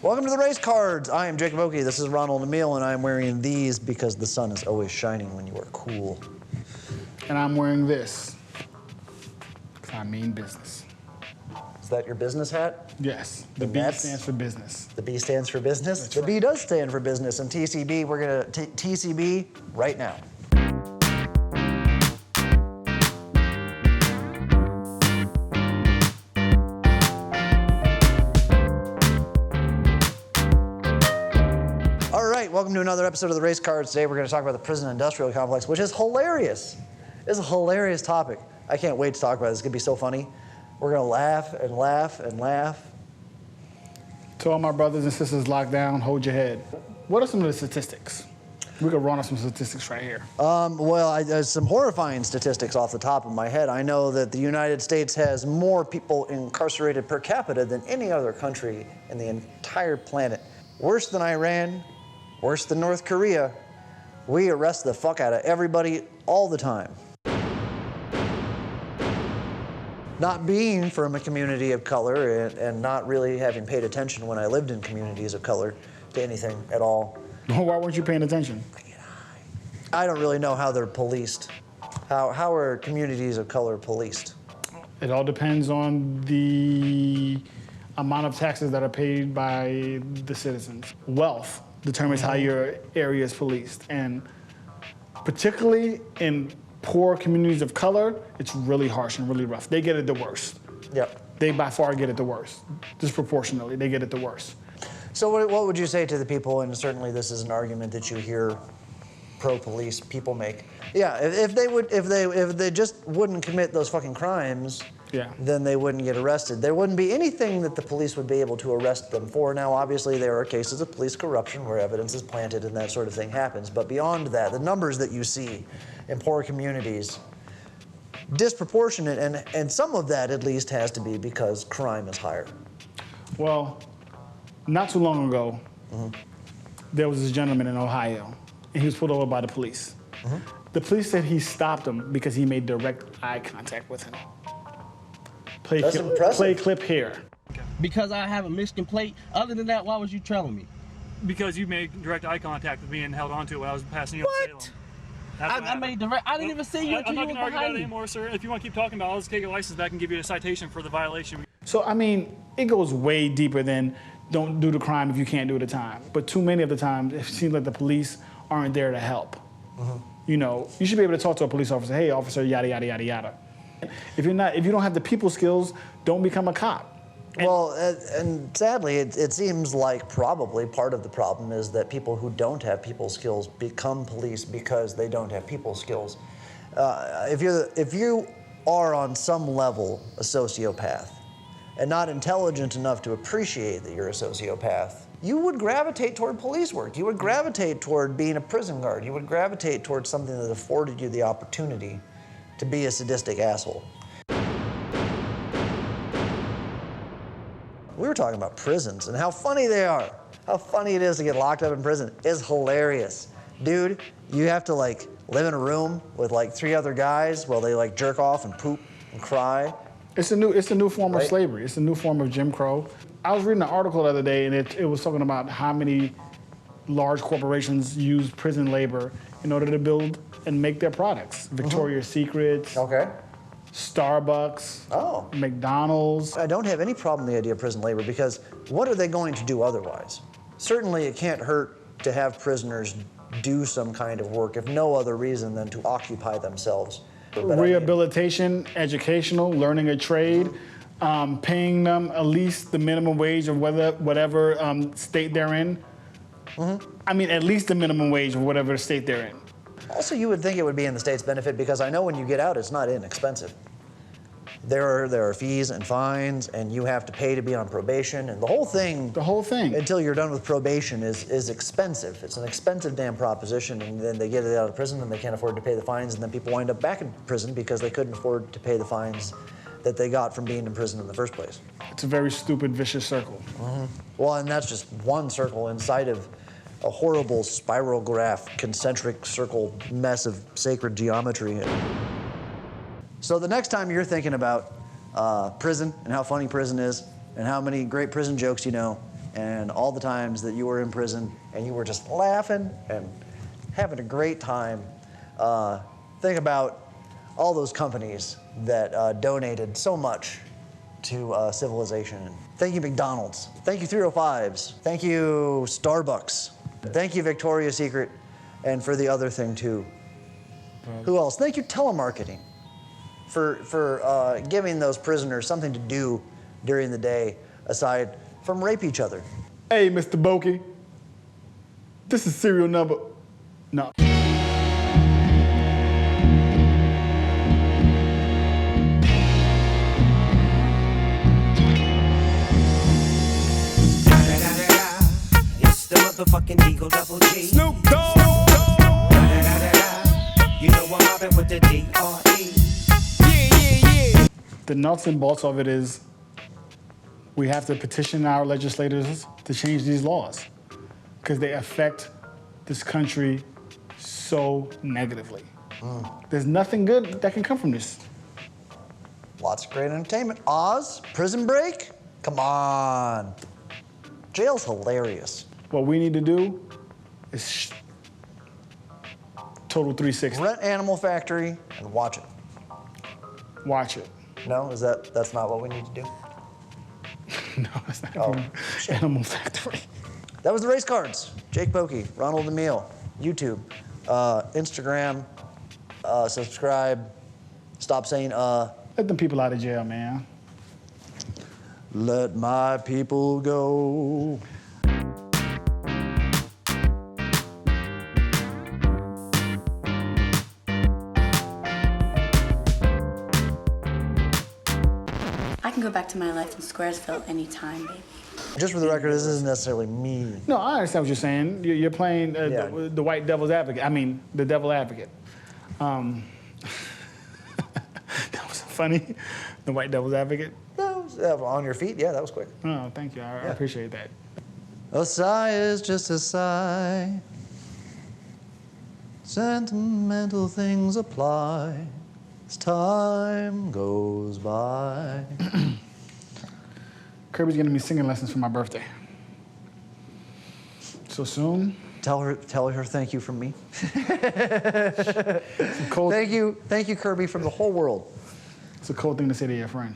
Welcome to the race cards. I am Jacob Oakey. This is Ronald Emil, and I am wearing these because the sun is always shining when you are cool. And I'm wearing this because I mean business. Is that your business hat? Yes. The B stands for business. The B stands for business? That's the right. B does stand for business. And TCB, we're going to TCB right now. Welcome to another episode of the Race Cards. Today we're going to talk about the prison industrial complex, which is hilarious. It's a hilarious topic. I can't wait to talk about it. It's going to be so funny. We're going to laugh and laugh and laugh. To all my brothers and sisters locked down, hold your head. What are some of the statistics? We could run on some statistics right here. There's some horrifying statistics off the top of my head. I know that the United States has more people incarcerated per capita than any other country in the entire planet. Worse than Iran. Worse than North Korea. We arrest the fuck out of everybody all the time. Not being from a community of color and not really having paid attention when I lived in communities of color to anything at all. Why weren't you paying attention? I don't really know how they're policed. How are communities of color policed? It all depends on the amount of taxes that are paid by the citizens. Wealth determines how your area is policed. And particularly in poor communities of color, it's really harsh and really rough. They get it the worst. Yep. They by far get it the worst. Disproportionately, they get it the worst. So what would you say to the people, and certainly this is an argument that you hear pro-police people make. Yeah, if they just wouldn't commit those fucking crimes, yeah, then they wouldn't get arrested. There wouldn't be anything that the police would be able to arrest them for. Now, obviously, there are cases of police corruption where evidence is planted and that sort of thing happens. But beyond that, the numbers that you see in poor communities, disproportionate, and some of that at least has to be because crime is higher. Well, not too long ago, there was this gentleman in Ohio, and he was pulled over by the police. The police said he stopped him because he made direct eye contact with him. Play clip here. Because I have a Michigan plate. Other than that, why was you trailing me? Because you made direct eye contact with me and held on to it when I was passing you up Salem. I made direct. I didn't even see you until you were behind me. I'm not going to argue about it anymore, sir. If you want to keep talking about it, I'll just take your license back and give you a citation for the violation. So, I mean, it goes way deeper than don't do the crime if you can't do the time. But too many of the times, it seems like the police aren't there to help. You know, you should be able to talk to a police officer. Hey, officer, yada, yada, yada, yada. If you don't have the people skills, don't become a cop. Well, and sadly, it seems like probably part of the problem is that people who don't have people skills become police because they don't have people skills. If you are on some level a sociopath and not intelligent enough to appreciate that you're a sociopath, you would gravitate toward police work. You would gravitate toward being a prison guard. You would gravitate toward something that afforded you the opportunity to be a sadistic asshole. We were talking about prisons and how funny they are. How funny it is to get locked up in prison is hilarious. Dude, you have to like live in a room with like 3 other guys while they like jerk off and poop and cry. It's a new form of slavery. It's a new form of Jim Crow. I was reading an article the other day and it was talking about how many large corporations use prison labor in order to build and make their products. Victoria's Secret, Starbucks, McDonald's. I don't have any problem with the idea of prison labor because what are they going to do otherwise? Certainly it can't hurt to have prisoners do some kind of work if no other reason than to occupy themselves. Rehabilitation, educational, learning a trade, paying them at least the minimum wage of whatever state they're in. I mean, at least the minimum wage of whatever state they're in. Also, you would think it would be in the state's benefit because I know when you get out, it's not inexpensive. There are fees and fines, and you have to pay to be on probation, and the whole thing. Until you're done with probation is expensive. It's an expensive damn proposition, and then they get it out of prison and they can't afford to pay the fines, and then people wind up back in prison because they couldn't afford to pay the fines that they got from being in prison in the first place. It's a very stupid, vicious circle. Well, and that's just one circle inside of a horrible spiral graph, concentric circle mess of sacred geometry. So the next time you're thinking about prison and how funny prison is and how many great prison jokes you know and all the times that you were in prison and you were just laughing and having a great time. Think about all those companies that donated so much to civilization. Thank you, McDonald's. Thank you, 305s. Thank you, Starbucks. Thank you, Victoria's Secret, and for the other thing too. Who else? Thank you, telemarketing, for giving those prisoners something to do during the day aside from rape each other. Hey, Mr. Bokeh. This is serial number. No. It's the motherfucking Eagle Double G. Snoop Dogg. You know I'm mobbing with the D.R.E. The nuts and bolts of it is we have to petition our legislators to change these laws because they affect this country so negatively. There's nothing good that can come from this. Lots of great entertainment. Oz, Prison Break, come on. Jail's hilarious. What we need to do is total 360. Rent Animal Factory and watch it. Watch it. No, that's not what we need to do? No, it's not Oh, Animal Factory. That was the race cards. Jake Bokeh, Ronald Emile, YouTube, Instagram, subscribe, stop saying Let them people out of jail, man. let my people go. I can go back to my life in Squaresville anytime, baby. Just for the record, this isn't necessarily me. No, I understand what you're saying. You're playing Yeah. the white devil's advocate. I mean, the devil advocate. That was funny. The white devil's advocate. On your feet, yeah, that was quick. Oh, thank you. I appreciate that. A sigh is just a sigh. Sentimental things apply as time goes by. Kirby's giving me singing lessons for my birthday. So soon. Tell her thank you from me. It's a cold, Thank you, Kirby, from the whole world. it's a cold thing to say to your friend.